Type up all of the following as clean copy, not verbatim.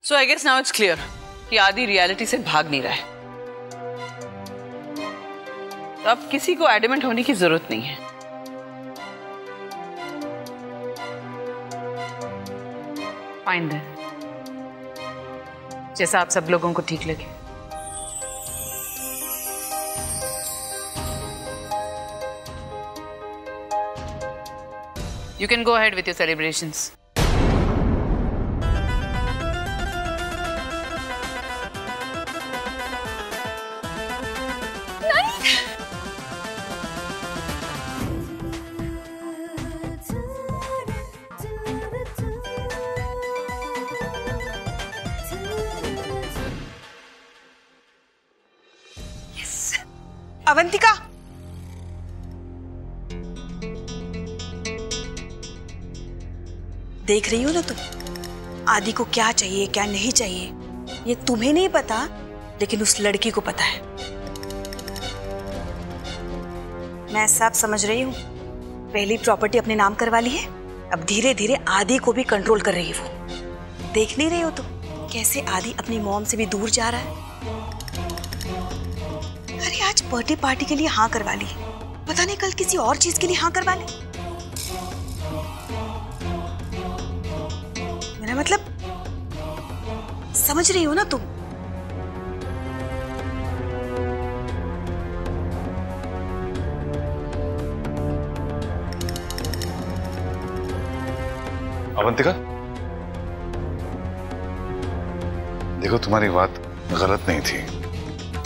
So I guess now it's clear कि आदि reality से भाग नहीं रहा है। तो अब किसी को एडमेंट होने की जरूरत नहीं है। फाइन देन, जैसा आप सब लोगों को ठीक लगे। You can go ahead with your celebrations. Avantika, देख रही हो ना तुम, आदि को क्या चाहिए क्या नहीं चाहिए ये तुम्हें नहीं पता, लेकिन उस लड़की को पता है। मैं सब समझ रही हूँ। पहली प्रॉपर्टी अपने नाम करवा ली है, अब धीरे धीरे आदि को भी कंट्रोल कर रही है वो। देख नहीं रही हो तुम कैसे आदि अपनी मॉम से भी दूर जा रहा है। अरे आज बर्थडे पार्टी के लिए हाँ करवा ली, पता नहीं कल किसी और चीज के लिए हाँ करवा ली। मेरा मतलब समझ रही हो ना तुम? अवंतिका, देखो तुम्हारी बात गलत नहीं थी।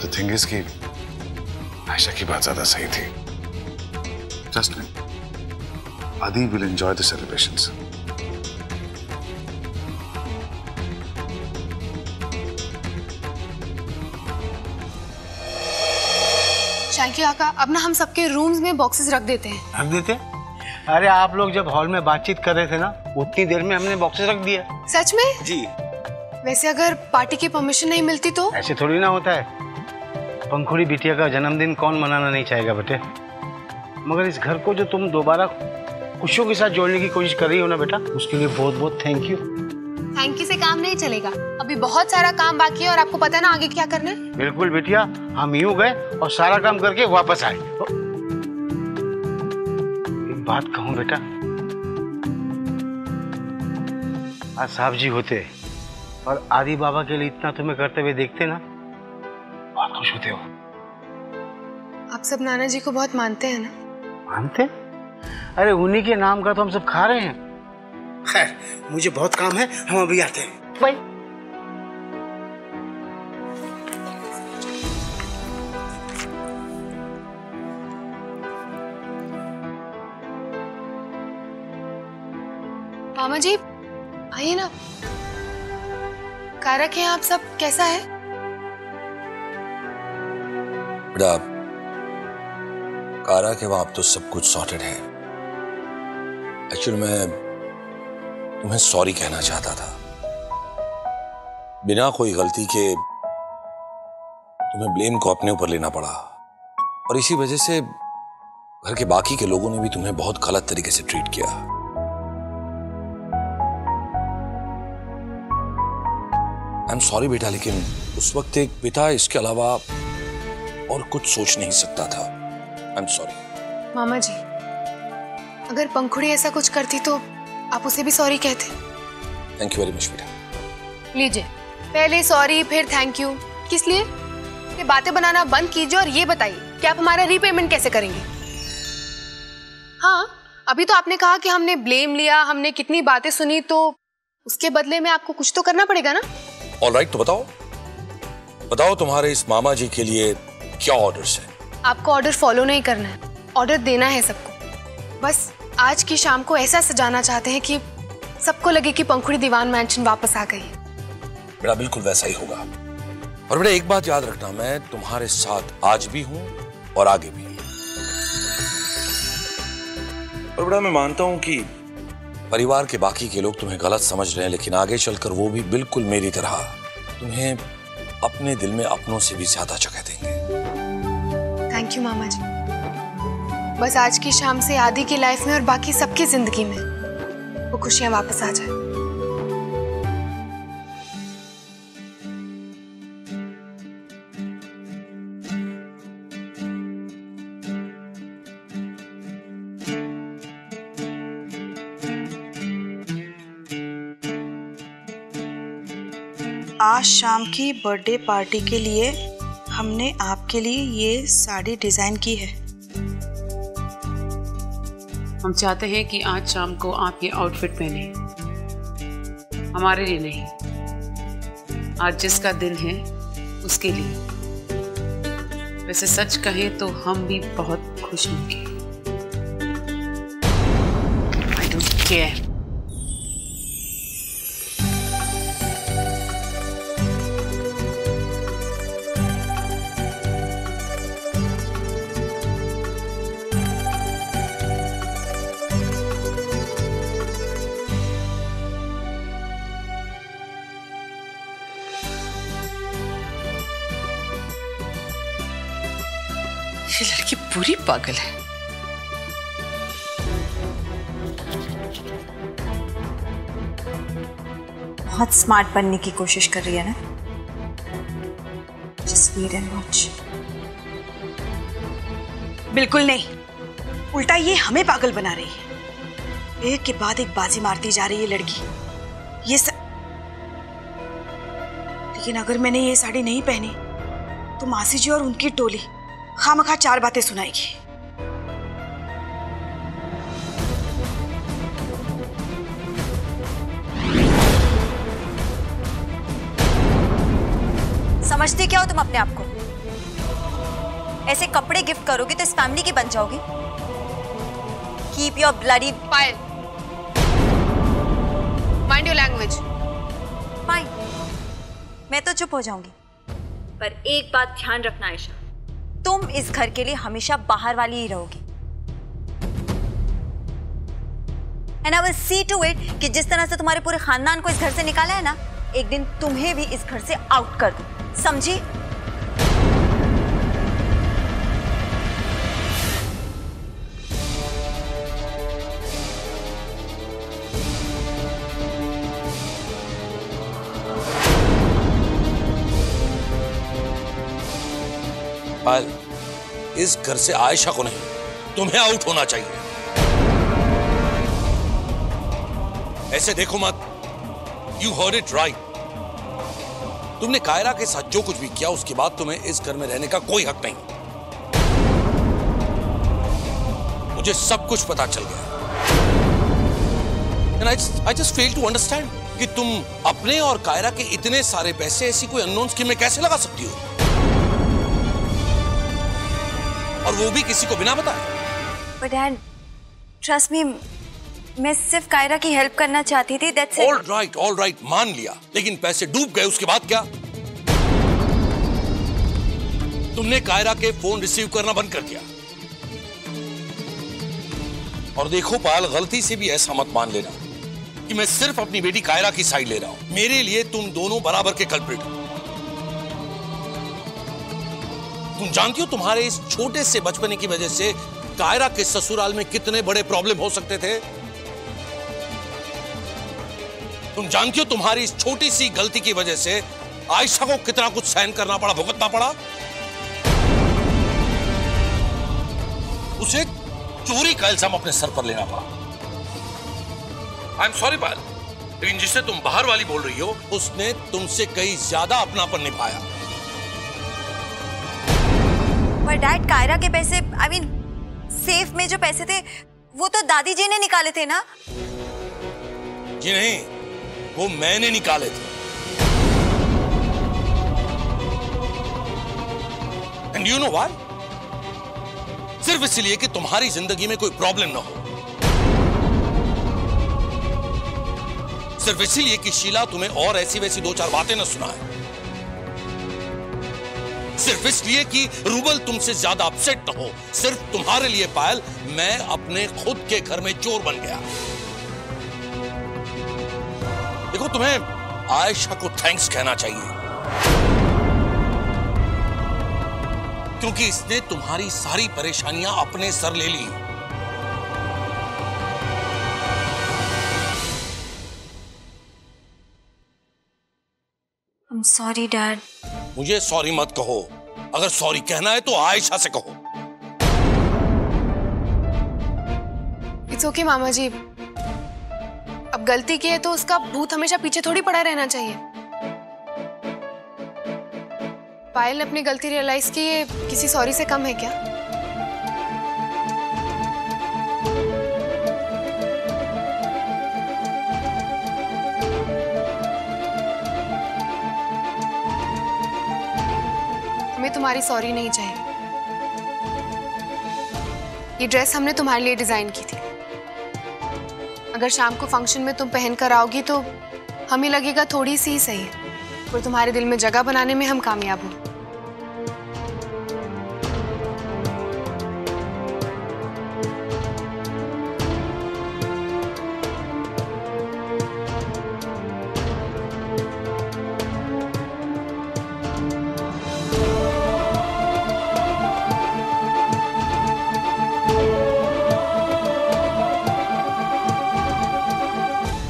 द थिंग इज कि आयशा की बात ज्यादा सही थी। ट्रस्ट मी, आदि विल एंजॉय द सेलिब्रेशंस। शांकी काका, अब ना हम सबके रूम्स में बॉक्सेस रख देते हैं। रख देते? अरे आप लोग जब हॉल में बातचीत कर रहे थे ना, उतनी देर में हमने बॉक्सेस रख दिया। सच में? जी। वैसे अगर पार्टी की परमिशन नहीं मिलती तो? ऐसे थोड़ी ना होता है। पंखुड़ी बिटिया का जन्मदिन कौन मनाना नहीं चाहेगा बेटे। मगर इस घर को जो तुम दोबारा खुशियों के साथ जोड़ने की कोशिश कर रही हो ना बेटा, उसके लिए बहुत बहुत थैंक यू। थैंक यू से काम नहीं चलेगा, अभी बहुत सारा काम बाकी है और आपको पता है ना आगे क्या करना है। बिल्कुल बिटिया, हम यूं गए और सारा काम करके वापस आए। एक बात कहूं बेटा, आज साहब जी होते और आदि बाबा के लिए इतना तुम्हें करते हुए देखते ना, बहुत खुश होते हो। आप सब नाना जी को बहुत मानते हैं ना? मानते? अरे उन्हीं के नाम का तो हम सब खा रहे हैं। खैर, मुझे बहुत काम है, हम अभी आते हैं। बाय। मामा जी आइए ना। कारक हैं आप सब, कैसा है? बेटा, कारा के वहां तो सब कुछ सॉर्टेड है। एक्चुअली मैं तुम्हें सॉरी कहना चाहता था। बिना कोई गलती के तुम्हें ब्लेम को अपने ऊपर लेना पड़ा और इसी वजह से घर के बाकी के लोगों ने भी तुम्हें बहुत गलत तरीके से ट्रीट किया। आई एम सॉरी बेटा, लेकिन उस वक्त एक पिता इसके अलावा और कुछ सोच नहीं सकता था। I am sorry. मामा जी, अगर पंखुड़ी ऐसा कुछ करती तो आप उसे भी सॉरी कहते। थैंक यू वेरी मच बेटा। लीजिए, पहले सॉरी फिर थैंक यू, किस लिए? ये बातें बनाना बंद कीजिए और ये बताइए कि आप हमारा रीपेमेंट कैसे करेंगे? हाँ, अभी तो आपने कहा कि हमने ब्लेम लिया, हमने कितनी बातें सुनी, तो उसके बदले में आपको कुछ तो करना पड़ेगा ना? ऑलराइट, तो बताओ तुम्हारे इस मामा जी के लिए क्या ऑर्डर्स है? आपको ऑर्डर फॉलो नहीं करना है, ऑर्डर देना है सबको। बस आज की शाम को ऐसा सजाना चाहते हैं कि सबको लगे कि पंखुड़ी दीवान मैंशन वापस आ गई है। बेटा बिल्कुल वैसा ही होगा। और बेटा एक बात याद रखना, मैं तुम्हारे साथ आज भी हूं और आगे भी। और बेटा मैं मानता हूं कि परिवार के बाकी के लोग तुम्हें गलत समझ रहे हैं, लेकिन आगे चलकर वो भी बिल्कुल मेरी तरह तुम्हें अपने दिल में अपनों से भी ज्यादा जगह देंगे। थैंक यू मामा जी। बस आज की शाम से आदि की लाइफ में और बाकी सबकी जिंदगी में वो खुशियां वापस आ जाए। आज शाम की बर्थडे पार्टी के लिए हमने आपके लिए ये साड़ी डिजाइन की है। हम चाहते हैं कि आज शाम को आप ये आउटफिट पहने, हमारे लिए नहीं, आज जिसका दिन है उसके लिए। वैसे सच कहें तो हम भी बहुत खुश होंगे। I don't care। ये लड़की पूरी पागल है। बहुत स्मार्ट बनने की कोशिश कर रही है ना। Just wait and watch। बिल्कुल नहीं, उल्टा ये हमें पागल बना रही है। एक के बाद एक बाजी मारती जा रही है लड़की। लेकिन अगर मैंने ये साड़ी नहीं पहनी तो मासी जी और उनकी टोली खामखा 4 बातें सुनाएगी। समझते क्या हो तुम अपने आप को? ऐसे कपड़े गिफ्ट करोगे तो इस फैमिली की बन जाओगी। Keep your bloody. Payal, mind your language. Fine, मैं तो चुप हो जाऊंगी, पर एक बात ध्यान रखना आयशा, तुम इस घर के लिए हमेशा बाहर वाली ही रहोगी। And I will see to it कि जिस तरह से तुम्हारे पूरे खानदान को इस घर से निकाला है ना, एक दिन तुम्हें भी इस घर से आउट कर दूं, समझी? पायल, इस घर से आयशा को नहीं, तुम्हें आउट होना चाहिए। ऐसे देखो मत। You heard it right। तुमने कायरा के साथ जो कुछ भी किया उसके बाद तुम्हें इस घर में रहने का कोई हक नहीं। मुझे सब कुछ पता चल गया। And I just fail to understand कि तुम अपने और कायरा के इतने सारे पैसे ऐसी कोई अननोन स्कीम में कैसे लगा सकती हो, और वो भी किसी को बिना बताए। But Dad, trust me, मैं सिर्फ कायरा की हेल्प करना चाहती थी। That's it। All right, मान लिया, लेकिन पैसे डूब गए, उसके बाद क्या? तुमने कायरा के फोन रिसीव करना बंद कर दिया। और देखो पायल, गलती से भी ऐसा मत मान लेना कि मैं सिर्फ अपनी बेटी कायरा की साइड ले रहा हूं। मेरे लिए तुम दोनों बराबर के कल्प्रिट हो। तुम जानती हो तुम्हारे इस छोटे से बचपने की वजह से कायरा के ससुराल में कितने बड़े प्रॉब्लम हो सकते थे। तुम जानती हो तुम्हारी इस छोटी सी गलती की वजह से आयशा को कितना कुछ सहन करना पड़ा, भुगतना पड़ा। उसे चोरी का इल्जाम अपने सर पर लेना पड़ा। आई एम सॉरी पायल, लेकिन जिससे तुम बाहर वाली बोल रही हो उसने तुमसे कहीं ज्यादा अपनापन निभाया। पर डैड, कायरा के पैसे, आई मीन सेफ में जो पैसे थे वो तो दादी जी ने निकाले थे ना? जी नहीं, वो मैंने निकाले थे। And you know why? सिर्फ इसलिए कि तुम्हारी जिंदगी में कोई प्रॉब्लम ना हो। सिर्फ इसलिए कि शीला तुम्हें और ऐसी वैसी 2-4 बातें न सुनाए। सिर्फ इसलिए कि रूबल तुमसे ज्यादा अपसेट न हो। सिर्फ तुम्हारे लिए पायल, मैं अपने खुद के घर में चोर बन गया। देखो, तुम्हें आयशा को थैंक्स कहना चाहिए, क्योंकि इसने तुम्हारी सारी परेशानियां अपने सर ले ली। I'm sorry, Dad। मुझे सॉरी मत कहो। अगर सॉरी कहना है तो आयशा से कहो। इट्स ओके मामा जी, अब गलती की है तो उसका भूत हमेशा पीछे थोड़ी पड़ा रहना चाहिए। पायल ने अपनी गलती रियलाइज की, ये किसी सॉरी से कम है क्या? हमें तुम्हारी सॉरी नहीं चाहिए। ये ड्रेस हमने तुम्हारे लिए डिजाइन की थी। अगर शाम को फंक्शन में तुम पहन कर आओगी तो हमें लगेगा थोड़ी सी ही सही है, पर तुम्हारे दिल में जगह बनाने में हम कामयाब हो।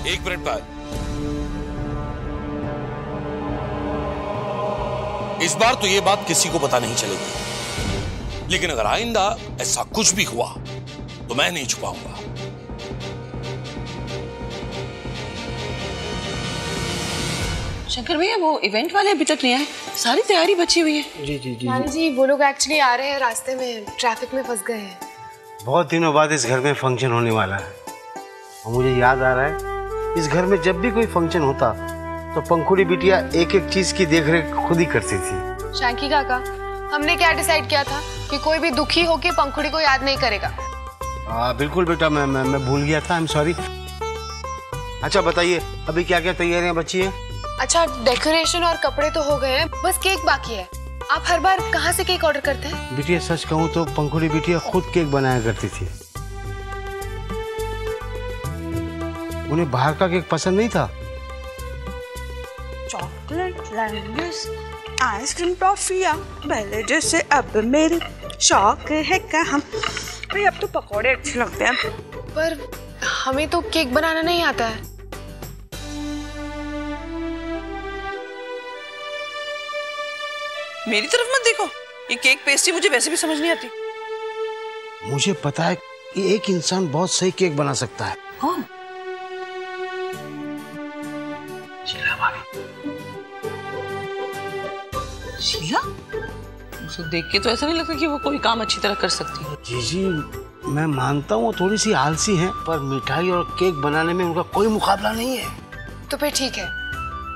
एक मिनट पायल, इस बार तो ये बात किसी को पता नहीं चलेगी, लेकिन अगर आइंदा ऐसा कुछ भी हुआ तो मैं नहीं छुपाऊंगा। शंकर भैया, वो इवेंट वाले अभी तक नहीं आए, सारी तैयारी बची हुई है। जी जी जी नानी जी, वो लोग एक्चुअली आ रहे हैं, रास्ते में ट्रैफिक में फंस गए हैं। बहुत दिनों बाद इस घर में फंक्शन होने वाला है और मुझे याद आ रहा है, इस घर में जब भी कोई फंक्शन होता तो पंखुड़ी बिटिया एक एक चीज की देखरेख खुद ही करती थी। शांकी काका, हमने क्या डिसाइड किया था कि कोई भी दुखी होके पंखुड़ी को याद नहीं करेगा। बिल्कुल बेटा, मैं भूल गया था, आई एम सॉरी। अच्छा बताइए, अभी क्या क्या तैयारियां बची है? अच्छा, डेकोरेशन और कपड़े तो हो गए हैं, बस केक बाकी है। आप हर बार कहाँ से केक ऑर्डर करते हैं? बिटिया सच कहूँ तो पंखुड़ी बिटिया खुद केक बनाया करती थी। उन्हें बाहर का केक पसंद नहीं था। चॉकलेट लैंडस आइसक्रीम टॉफियाँ पहले जैसे अब मेरे शौक है कहाँ। भाई अब तो पकौड़े अच्छे लगते हैं। पर हमें तो केक बनाना नहीं आता है। मेरी तरफ मत देखो, ये केक पेस्ट्री मुझे वैसे भी समझ नहीं आती। मुझे पता है कि एक इंसान बहुत सही केक बना सकता है। कौन? शीला? उसे देख के तो ऐसा नहीं लगता कि वो कोई काम अच्छी तरह कर सकती है। जी जी, मैं मानता हूँ वो थोड़ी सी आलसी हैं, पर मिठाई और केक बनाने में उनका कोई मुकाबला नहीं है। तो फिर ठीक है,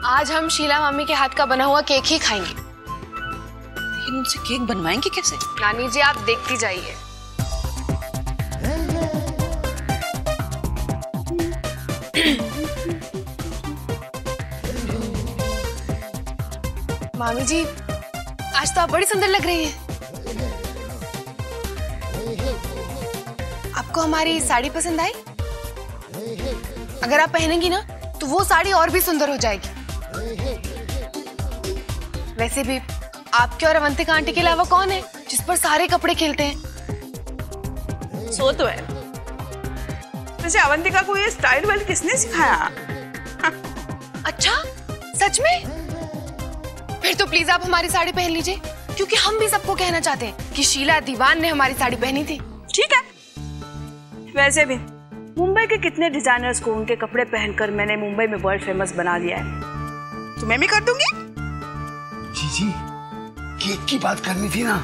आज हम शीला मामी के हाथ का बना हुआ केक ही खाएंगे। लेकिन उनसे केक बनवाएंगे कैसे? नानी जी, आप देखती जाइए। मामी जी, आज तो आप बड़ी सुंदर लग रही हैं। आपको हमारी साड़ी पसंद आई? अगर आप पहनेंगी ना तो वो साड़ी और भी सुंदर हो जाएगी। वैसे भी आपके और अवंतिका आंटी के अलावा कौन है जिस पर सारे कपड़े खिलते हैं? सो तो है। वैसे अवंतिका को ये स्टाइल वाइल किसने सिखाया? अच्छा, सच में? फिर तो प्लीज आप हमारी साड़ी पहन लीजिए, क्योंकि हम भी सबको कहना चाहते हैं कि शीला दीवान ने हमारी साड़ी पहनी थी। ठीक है। वैसे भी मुंबई के कितने डिजाइनर्स को उनके कपड़े पहनकर मैंने मुंबई में वर्ल्ड फेमस बना दिया है। तो मैं भी कर दूंगी। जी जी, केक की बात करनी थी ना।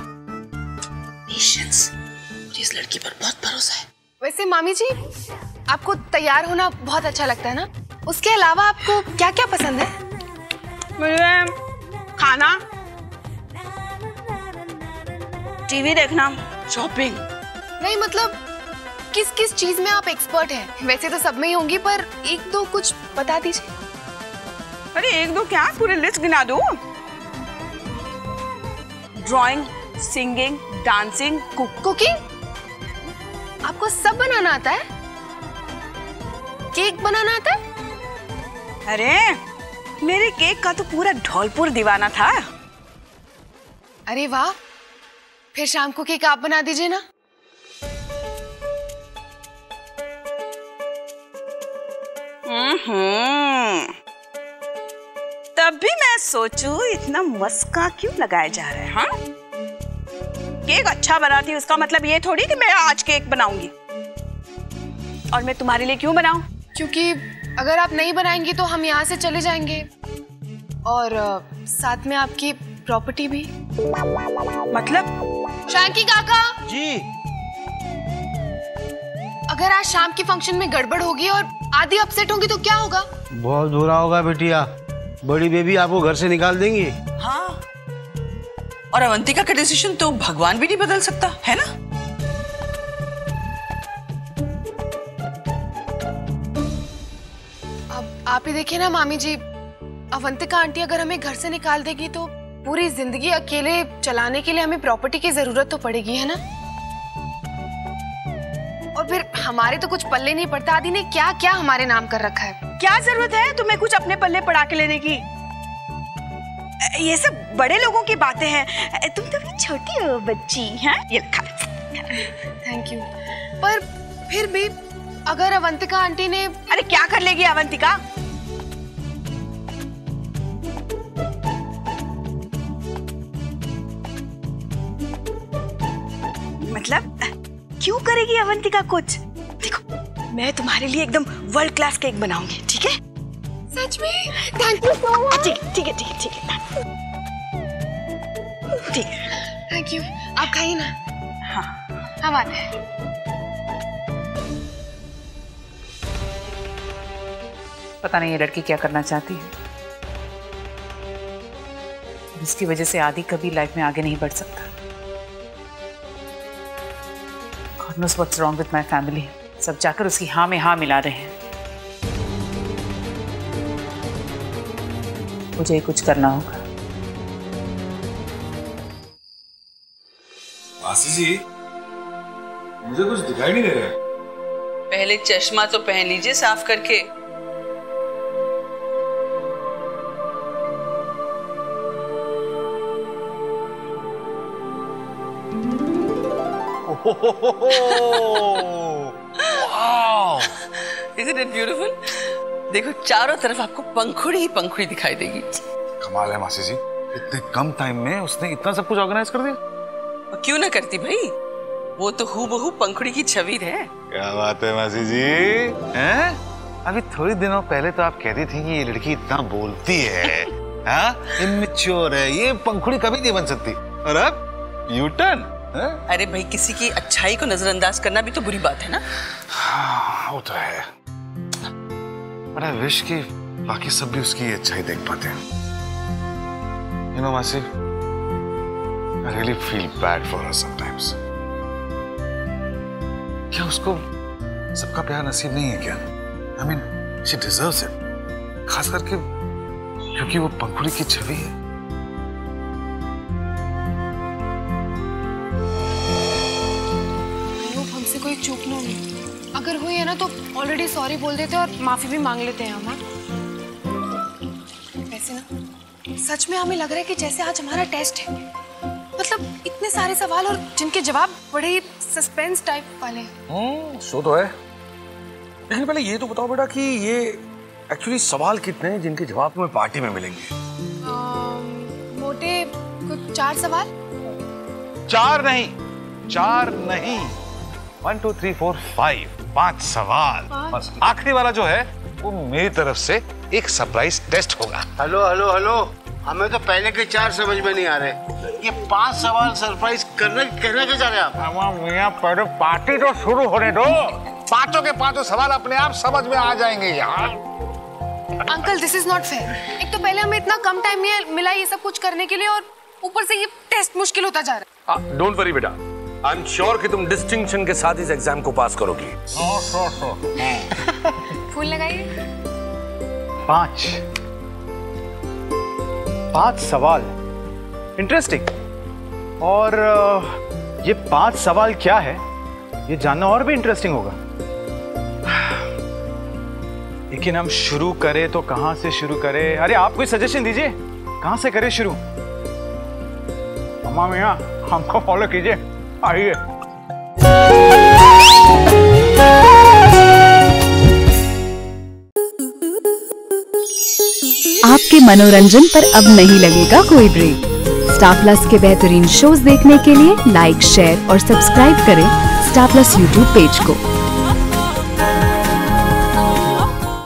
पेशेंस, मुझे इस लड़की पर बहुत भरोसा है। वैसे मामी जी, आपको तैयार होना बहुत अच्छा लगता है ना? उसके अलावा आपको क्या क्या पसंद है? मुझे खाना, टीवी देखना, शॉपिंग। नहीं मतलब किस किस चीज में आप एक्सपर्ट हैं? वैसे तो सब में ही होंगी, पर एक दो कुछ बता दीजिए। अरे एक दो क्या, पूरी लिस्ट गिना दूं? Drawing, singing, dancing, cooking. आपको सब बनाना आता है? केक बनाना आता है? अरे मेरे केक का तो पूरा धौलपुर दीवाना था। अरे वाह, फिर शाम को केक आप बना दीजिए ना। तब भी मैं सोचूं इतना मस्का क्यों लगाया जा रहा है? हाँ, केक अच्छा बनाती उसका मतलब ये थोड़ी कि मैं आज केक बनाऊंगी। और मैं तुम्हारे लिए क्यों बनाऊं? क्योंकि अगर आप नहीं बनाएंगी तो हम यहाँ से चले जाएंगे और साथ में आपकी प्रॉपर्टी भी। मतलब? शांकी काका जी। अगर आज शाम के फंक्शन में गड़बड़ होगी और आदि अपसेट होंगी तो क्या होगा? बहुत बुरा होगा बिटिया, बड़ी बेबी आपको घर से निकाल देंगी। हाँ, और अवंतिका का डिसीजन तो भगवान भी नहीं बदल सकता, है ना? अब आप ही देखिए ना मामी जी, अवंतिका आंटी अगर हमें घर से निकाल देगी तो पूरी जिंदगी अकेले चलाने के लिए हमें प्रॉपर्टी की जरूरत तो पड़ेगी, है ना? और फिर हमारे तो कुछ पल्ले नहीं पड़ता। आदि ने क्या क्या हमारे नाम कर रखा है। क्या जरूरत है तुम्हें कुछ अपने पल्ले पड़ा के लेने की? ये सब बड़े लोगों की बातें हैं, तुम तो भी छोटी हो बच्ची। हैं? ये खा। Thank you. पर फिर भी अगर अवंतिका आंटी ने... अरे क्या कर लेगी अवंतिका? मतलब क्यों करेगी अवंतिका कुछ? देखो मैं तुम्हारे लिए एकदम वर्ल्ड क्लास केक बनाऊंगी, ठीक है? सच में? Thank you so much. ठीक है ठीक है ठीक है ठीक है ठीक है। Thank you. आप खाइए ना। हाँ हम आते हैं। पता नहीं ये लड़की क्या करना चाहती है, जिसकी वजह से आदि कभी लाइफ में आगे नहीं बढ़ सकता। God knows what's wrong with my family. सब जाकर उसकी हाँ में हाँ मिला रहे हैं। मुझे कुछ करना होगा। मासी जी, मुझे कुछ दिखाई नहीं दे रहा है। पहले चश्मा तो पहन लीजिए साफ करके। Wow, Isn't it beautiful? देखो चारों तरफ आपको पंखुड़ी ही पंखुड़ी दिखाई देगी। कमाल है मासी जी, इतने कम टाइम में उसने इतना सब कुछ ऑर्गेनाइज कर दिया। और क्यों ना करती भाई, वो तो हूबहू पंखुड़ी की छवि है। क्या बात है मासी जी, हैं? अभी थोड़ी दिनों पहले तो आप कहती थी कि ये लड़की इतना बोलती है, हाँ? इमेच्योर है, ये पंखुड़ी कभी नहीं बन सकती, और अब यू टर्न। अरे भाई, किसी की अच्छाई को नजरअंदाज करना भी तो बुरी बात है ना। हाँ, वो तो है, बड़ा विश कि बाकी सब भी उसकी अच्छाई देख पाते हैं। You know, मासी, I really feel bad for her sometimes. क्या उसको सबका प्यार नसीब नहीं है क्या? I mean, she deserves it. खास करके क्योंकि वो पंखुड़ी की छवि है। हमसे कोई चूक ना हुई, अगर हुई है ना तो ऑलरेडी सॉरी बोल देते और माफी भी मांग लेते हैं हम। वैसे ना सच में हमें लग रहा है कि जैसे आज हमारा टेस्ट है, मतलब इतने सारे सवाल और जिनके जवाब बड़े ही सस्पेंस टाइप वाले। सो तो है, लेकिन पहले ये तो बताओ बेटा कि ये एक्चुअली सवाल कितने हैं जिनके जवाब तुम्हें पार्टी में मिलेंगे? मोटे कुछ 4 सवाल। 4 नहीं, 1 2 3 4 5 सवाल। बस आखिरी वाला जो है वो मेरी तरफ से एक सरप्राइज टेस्ट होगा। हेलो हेलो हेलो, हमें तो पहले के 4 समझ में नहीं आ रहे, ये 5 सवाल सरप्राइज कहने के जा रहे हैं आप? मियां पहले पार्टी तो शुरू होने दो, पांचों के पांचों सवाल अपने आप समझ में आ जाएंगे यार। Uncle, this is not fair. एक तो पहले हमें इतना कम टाइम मिला ये सब कुछ करने के लिए, और ऊपर से ये टेस्ट मुश्किल होता जा रहा है। डोंट वरी बेटा, आई एम श्योर कि तुम डिस्टिंक्शन के साथ इस एग्जाम को पास करोगी। फूल लगाइए। 5 सवाल, इंटरेस्टिंग। और ये 5 सवाल क्या है ये जानना और भी इंटरेस्टिंग होगा। लेकिन हम शुरू करें तो कहां से शुरू करें? अरे आप कोई सजेशन दीजिए, कहां से करें शुरू? अम्मा मियां, हमको फॉलो कीजिए, आइए। आपके मनोरंजन पर अब नहीं लगेगा कोई ब्रेक। स्टार प्लस के बेहतरीन शोज देखने के लिए लाइक, शेयर और सब्सक्राइब करें स्टार प्लस यूट्यूब पेज को।